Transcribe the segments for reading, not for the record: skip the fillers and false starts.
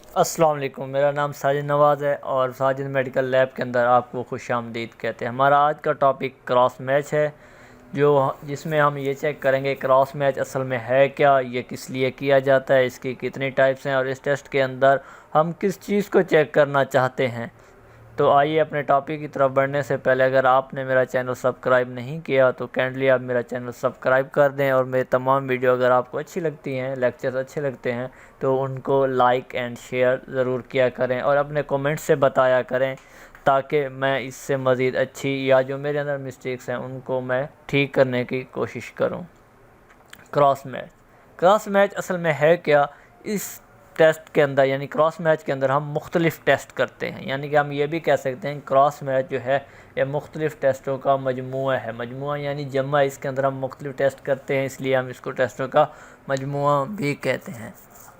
अस्सलाम वालेकुम। मेरा नाम साजिद नवाज़ है और साजिद मेडिकल लैब के अंदर आपको खुशामदीद कहते हैं। हमारा आज का टॉपिक क्रॉस मैच है, जिसमें हम ये चेक करेंगे क्रॉस मैच असल में है क्या, ये किस लिए किया जाता है, इसकी कितनी टाइप्स हैं और इस टेस्ट के अंदर हम किस चीज़ को चेक करना चाहते हैं। तो आइए अपने टॉपिक की तरफ बढ़ने से पहले अगर आपने मेरा चैनल सब्सक्राइब नहीं किया तो काइंडली आप मेरा चैनल सब्सक्राइब कर दें, और मेरे तमाम वीडियो अगर आपको अच्छी लगती हैं, लेक्चर्स अच्छे लगते हैं तो उनको लाइक एंड शेयर ज़रूर किया करें और अपने कमेंट से बताया करें, ताकि मैं इससे मज़ीद अच्छी या जो मेरे अंदर मिस्टेक्स हैं उनको मैं ठीक करने की कोशिश करूँ। क्रॉस मैच असल में है क्या? इस टेस्ट के अंदर यानी क्रॉस मैच के अंदर हम मुख्तलिफ़ टेस्ट करते हैं, यानी कि हम ये भी कह सकते हैं क्रॉस मैच जो है ये मुख्तलिफ़ टेस्टों का मजमूआ है। मजमूआ यानी जमा, इसके अंदर हम मुख्तलिफ़ टेस्ट करते हैं, इसलिए हम इसको टेस्टों का मजमूआ भी कहते हैं।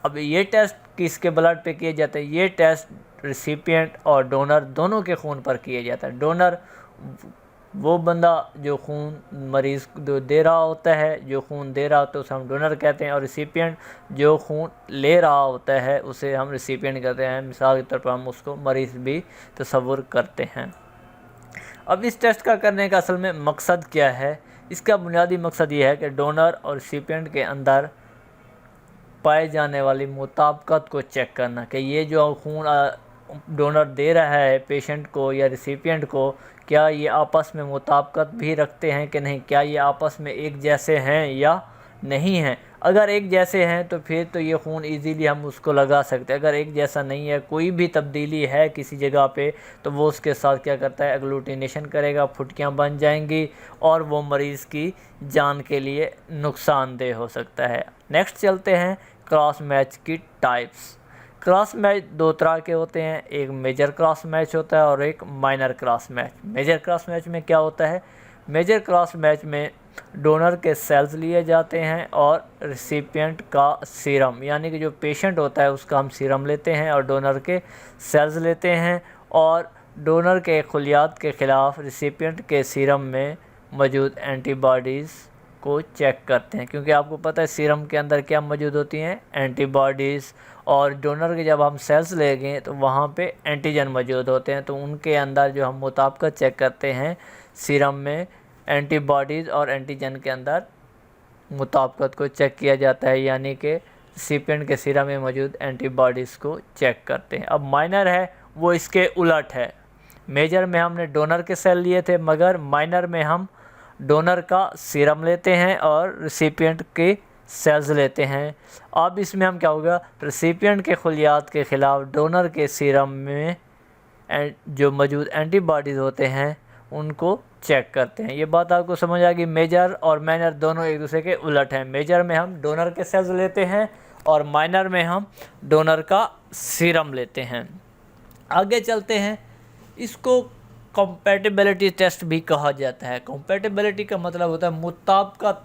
अब ये टेस्ट किसके ब्लड पे किए जाते हैं? ये टेस्ट रिसिपिएंट और डोनर दोनों के खून पर किया जाता है। डोनर वो बंदा जो खून मरीज़ जो दे रहा होता है, जो खून दे रहा होता है उसे हम डोनर कहते हैं, और रिसिपिएंट जो खून ले रहा होता है उसे हम रिसिपिएंट कहते हैं। मिसाल के तौर पर हम उसको मरीज़ भी तस्वुर करते हैं। अब इस टेस्ट का करने का असल में मकसद क्या है? इसका बुनियादी मकसद ये है कि डोनर और रिसिपिएंट के अंदर पाए जाने वाली मुताबिकत को चेक करना, कि ये जो खून डोनर दे रहा है पेशेंट को या रिसिपिएंट को, क्या ये आपस में मुताबिकत भी रखते हैं कि नहीं, क्या ये आपस में एक जैसे हैं या नहीं हैं। अगर एक जैसे हैं तो फिर तो ये खून इजीली हम उसको लगा सकते हैं। अगर एक जैसा नहीं है, कोई भी तब्दीली है किसी जगह पे, तो वो उसके साथ क्या करता है, एग्लूटिनेशन करेगा, फुटकियाँ बन जाएंगी और वो मरीज़ की जान के लिए नुकसानदेह हो सकता है। नेक्स्ट चलते हैं क्रॉस मैच की टाइप्स। क्रॉस मैच दो तरह के होते हैं, एक मेजर क्रॉस मैच होता है और एक minor cross match. Major cross match में क्या होता है? मेजर क्रॉस मैच में डोनर के सेल्स लिए जाते हैं और रिसिपिएंट का सीरम, यानी कि जो पेशेंट होता है उसका हम सीरम लेते हैं और डोनर के सेल्स लेते हैं, और डोनर के खलियात के ख़िलाफ़ रिसिपिएंट के सीरम में मौजूद एंटीबॉडीज़ को चेक करते हैं, क्योंकि आपको पता है सीरम के अंदर क्या मौजूद होती हैं, एंटीबॉडीज़। और डोनर के जब हम सेल्स लेंगे तो वहाँ पे एंटीजन मौजूद होते हैं, तो उनके अंदर जो हम मुताबिकत चेक करते हैं सीरम में एंटीबॉडीज़ और एंटीजन के अंदर मुताबिकत को चेक किया जाता है, यानी कि रिसिपिएंट के सीरम में मौजूद एंटीबॉडीज़ को चेक करते हैं। अब माइनर है वो इसके उलट है। मेजर में हमने डोनर के सेल लिए थे, मगर माइनर में हम डोनर का सीरम लेते हैं और रिसिपिएंट के सेल्स लेते हैं। अब इसमें हम क्या होगा, रिसिपिएंट के खलियात के ख़िलाफ़ डोनर के सीरम में जो मौजूद एंटीबॉडीज़ होते हैं उनको चेक करते हैं। ये बात आपको समझ आ गई। मेजर और माइनर दोनों एक दूसरे के उलट हैं। मेजर में हम डोनर के सेल्स लेते हैं और माइनर में हम डोनर का सीरम लेते हैं। आगे चलते हैं, इसको कंपैटिबिलिटी टेस्ट भी कहा जाता है। कंपैटिबिलिटी का मतलब होता है मुताबिकत,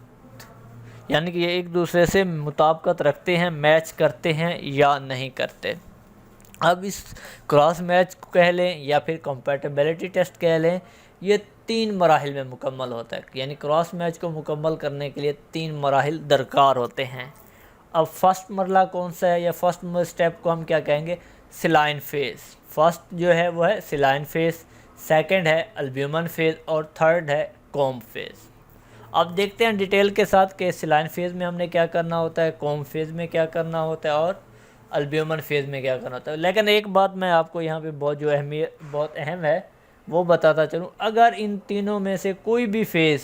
यानी कि ये एक दूसरे से मुताबिकत रखते हैं, मैच करते हैं या नहीं करते। अब इस क्रॉस मैच को कह लें या फिर कंपैटिबिलिटी टेस्ट कह लें, ये 3 मराहिल में मुकम्मल होता है, यानी क्रॉस मैच को मुकम्मल करने के लिए 3 मराहिल दरकार होते हैं। अब फर्स्ट मरला कौन सा है, या फर्स्ट स्टेप को हम क्या कहेंगे, सिलाइन फेज़। फर्स्ट जो है वो है सिलाइन फेज़, सेकंड है अल्ब्यूमन फेज़ और थर्ड है कॉम्ब फेज़। अब देखते हैं डिटेल के साथ कि सिलाइन फेज़ में हमने क्या करना होता है, कॉम्ब फेज़ में क्या करना होता है और अल्ब्यूमन फेज़ में क्या करना होता है। लेकिन एक बात मैं आपको यहाँ पे बहुत अहम है वो बताता चलूँ, अगर इन तीनों में से कोई भी फेज़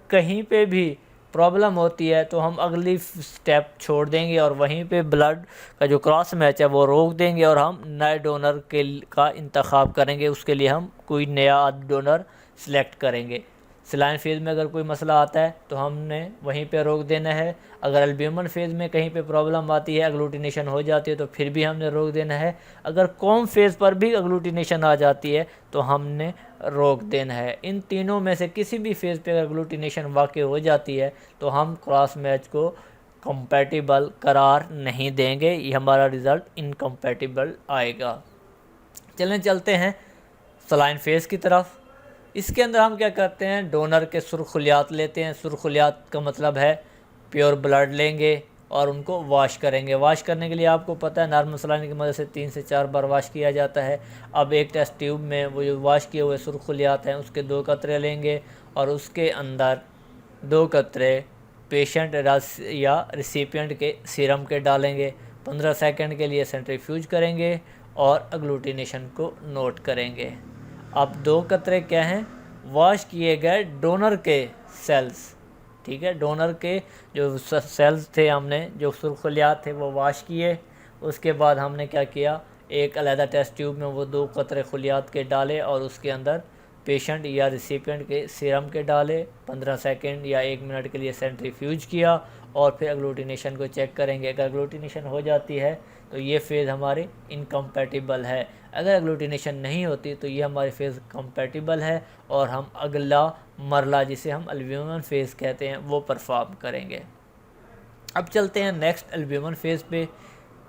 कहीं पे भी प्रॉब्लम होती है तो हम अगली स्टेप छोड़ देंगे और वहीं पे ब्लड का जो क्रॉस मैच है वो रोक देंगे और हम नए डोनर का इंतखाब करेंगे। उसके लिए हम कोई नया डोनर सेलेक्ट करेंगे। सिलाइन फेज़ में अगर कोई मसला आता है तो हमने वहीं पे रोक देना है। अगर अल्ब्यूमन फेज़ में कहीं पे प्रॉब्लम आती है, एग्लूटिनेशन हो जाती है, तो फिर भी हमने रोक देना है। अगर कॉम्ब फेज़ पर भी एग्लूटिनेशन आ जाती है तो हमने रोक देना है। इन तीनों में से किसी भी फेज़ पे अगर एग्लूटिनेशन वाक़ई हो जाती है तो हम क्रॉस मैच को कंपैटिबल करार नहीं देंगे, ये हमारा रिज़ल्ट इनकम्पैटिबल आएगा। चलते हैं सलाइन फेज़ की तरफ। इसके अंदर हम क्या करते हैं, डोनर के सुरखुलियात लेते हैं। सुरखुलियात का मतलब है प्योर ब्लड लेंगे और उनको वॉश करेंगे। वॉश करने के लिए आपको पता है नॉर्मल सलाइन की मदद से 3 से 4 बार वॉश किया जाता है। अब एक टेस्ट ट्यूब में वो जो वॉश किए हुए सुर्ख खलियात हैं उसके 2 कतरे लेंगे और उसके अंदर 2 कतरे पेशेंट या रिसिपिएंट के सीरम के डालेंगे। 15 सेकंड के लिए सेंट्रीफ्यूज करेंगे और अग्लूटिनेशन को नोट करेंगे। अब 2 कतरे क्या हैं, वॉश किए गए डोनर के सेल्स, ठीक है, डोनर के जो सेल्स थे हमने जो सुर्खलियात थे वो वॉश किए। उसके बाद हमने क्या किया, एक अलहदा टेस्ट ट्यूब में वो 2 कतरे खलियात के डाले और उसके अंदर पेशेंट या रिसिपिएंट के सीरम के डाले। 15 सेकंड या 1 मिनट के लिए सेंट्रीफ्यूज किया और फिर अग्लूटिनेशन को चेक करेंगे। अगर अग्लूटिनेशन हो जाती है तो ये फेज़ हमारी इनकम्पैटिबल है, अगर अग्लूटिनेशन नहीं होती तो ये हमारी फेज़ कंपैटिबल है और हम अगला मरला जिसे हम अल्ब्यूमिन फेज़ कहते हैं वो परफॉर्म करेंगे। अब चलते हैं नेक्स्ट अल्ब्यूमिन फेज़ पे।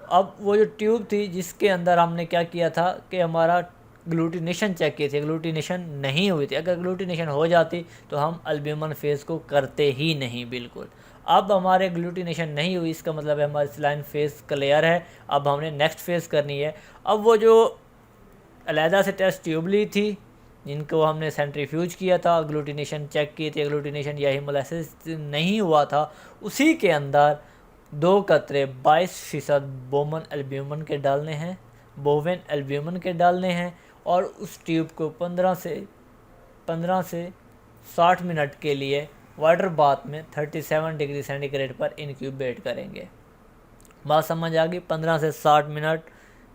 अब वो जो ट्यूब थी जिसके अंदर हमने क्या किया था कि हमारा ग्लूटिनेशन चेक की थी, ग्लूटिनेशन नहीं हुई थी। अगर ग्लूटिनेशन हो जाती तो हम अल्ब्यूमिन फेज़ को करते ही नहीं बिल्कुल। अब हमारे ग्लूटिनेशन नहीं हुई, इसका मतलब है हमारी सलाइन फेज़ क्लियर है। अब हमने नेक्स्ट फेज़ करनी है। अब वो जो अलहदा से टेस्ट ट्यूब ली थी जिनको हमने सेंट्रीफ्यूज किया था, ग्लूटिनेशन चेक की थी, ग्लूटिनेशन या हिमोलाइसिस नहीं हुआ था, उसी के अंदर 2 कतरे 22% बोवेन एल्ब्यूमिन के डालने हैं और उस ट्यूब को 15 से 60 मिनट के लिए वाटर बाथ में 37 डिग्री सेंटीग्रेड पर इनक्यूबेट करेंगे। बात समझ आ गई? 15 से 60 मिनट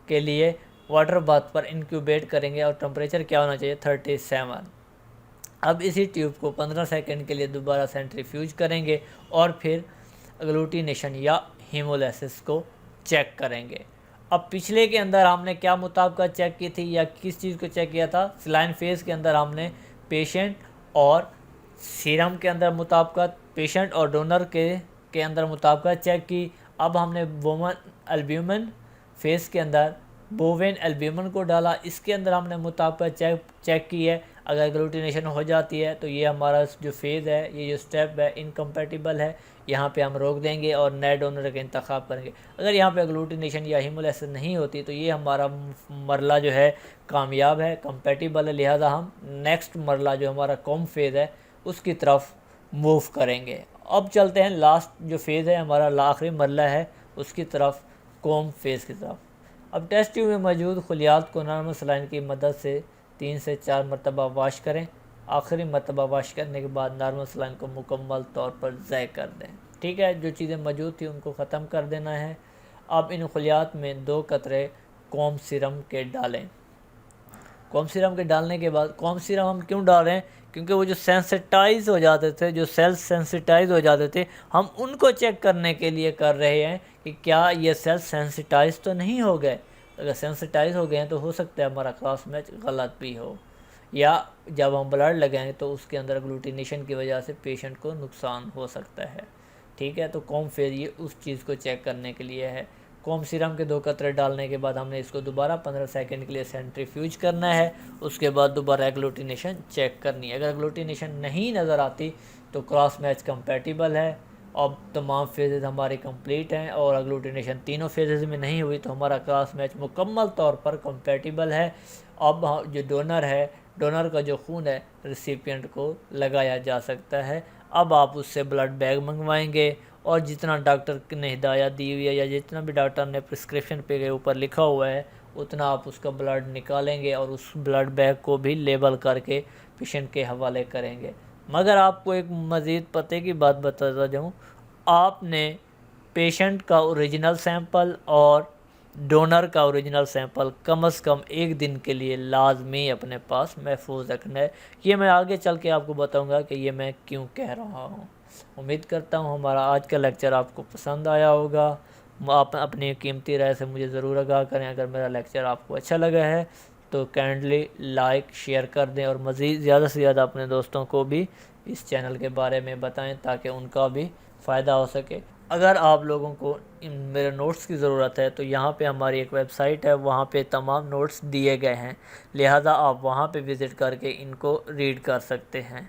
के लिए वाटर बाथ पर इनक्यूबेट करेंगे और टेम्परेचर क्या होना चाहिए, 37। अब इसी ट्यूब को 15 सेकंड के लिए दोबारा सेंट्रीफ्यूज करेंगे और फिर अग्लूटिनेशन या हीमोलाइसिस को चेक करेंगे। अब पिछले के अंदर हमने क्या मुताबिकत चेक की थी या किस चीज़ को चेक किया था, सलाइन फेज़ के अंदर हमने पेशेंट और सीरम के अंदर मुताबिकत, पेशेंट और डोनर के अंदर मुताबिकत चेक की। अब हमने बोवेन एल्ब्यूमिन फेज़ के अंदर बोवेन एल्ब्यूमिन को डाला, इसके अंदर हमने मुताबिकत चेक की है। अगर ग्लूटिनेशन हो जाती है तो ये हमारा जो फेज़ है, ये जो स्टेप है इनकम्पैटिबल है, यहाँ पे हम रोक देंगे और नए डोनर का इंतखाब करेंगे। अगर यहाँ पे ग्लूटिनेशन या हिमोलाइसिस नहीं होती तो ये हमारा मरला जो है कामयाब है, कंपैटिबल है, लिहाजा हम नेक्स्ट मरला जो हमारा कॉम फेज़ है उसकी तरफ मूव करेंगे। अब चलते हैं लास्ट जो फेज़ है हमारा आखिरी मरला है उसकी तरफ, कॉम फेज़ की तरफ। अब टेस्ट ट्यूब में मौजूद खलियात को नॉर्मल सलाइन की मदद से 3 से 4 मरतबा वाश करें। आखिरी मरतबा वाश करने के बाद नॉर्मल सलाइन को मुकम्मल तौर पर ज़ाय कर दें। ठीक है, जो चीज़ें मौजूद थी उनको ख़त्म कर देना है। अब इन खलियात में 2 कतरे कॉम सीरम के डालें। कॉम सीरम के डालने के बाद, कॉम सीरम हम क्यों डाल रहे हैं, क्योंकि वो जो सेंसिटाइज हो जाते थे, जो सेल्स सेंसिटाइज हो जाते थे, हम उनको चेक करने के लिए कर रहे हैं कि क्या ये सेल्स सेंसिटाइज तो नहीं हो गए। अगर सेंसिटाइज हो गए हैं तो हो सकता है हमारा क्रॉस मैच गलत भी हो, या जब हम ब्लड लगाएं तो उसके अंदर ग्लूटिनेशन की वजह से पेशेंट को नुकसान हो सकता है। ठीक है, तो कॉम फेज़ ये उस चीज़ को चेक करने के लिए है। कॉम सीरम के 2 कतरे डालने के बाद हमने इसको दोबारा 15 सेकंड के लिए सेंट्रीफ्यूज करना है। उसके बाद दोबारा एग्लूटिनेशन चेक करनी है। अगर एग्लूटिनेशन नहीं नज़र आती तो क्रॉस मैच कंपैटिबल है। अब तमाम फेजेज़ हमारे कंप्लीट हैं और एग्लूटिनेशन तीनों फेजेज़ में नहीं हुई तो हमारा क्रॉस मैच मुकम्मल तौर पर कंपैटिबल है। अब जो डोनर है, डोनर का जो खून है रिसिपिएंट को लगाया जा सकता है। अब आप उससे ब्लड बैग मंगवाएंगे और जितना डॉक्टर ने हिदायत दी हुई है या जितना भी डॉक्टर ने प्रिस्क्रिप्शन पे के ऊपर लिखा हुआ है उतना आप उसका ब्लड निकालेंगे और उस ब्लड बैग को भी लेबल करके पेशेंट के हवाले करेंगे। मगर आपको एक मज़ीद पते की बात बताता जाऊँ, आपने पेशेंट का ओरिजिनल सैंपल और डोनर का ओरिजिनल सैंपल कम से कम 1 दिन के लिए लाजमी अपने पास महफूज रखना है। ये मैं आगे चल के आपको बताऊंगा कि ये मैं क्यों कह रहा हूँ। उम्मीद करता हूँ हमारा आज का लेक्चर आपको पसंद आया होगा। आप अपनी कीमती राय से मुझे ज़रूर आगाह करें। अगर मेरा लेक्चर आपको अच्छा लगा है तो काइंडली लाइक शेयर कर दें और मज़ीद ज़्यादा से ज़्यादा अपने दोस्तों को भी इस चैनल के बारे में बताएं ताकि उनका भी फ़ायदा हो सके। अगर आप लोगों को मेरे नोट्स की ज़रूरत है तो यहाँ पे हमारी एक वेबसाइट है, वहाँ पे तमाम नोट्स दिए गए हैं, लिहाजा आप वहाँ पे विज़िट करके इनको रीड कर सकते हैं।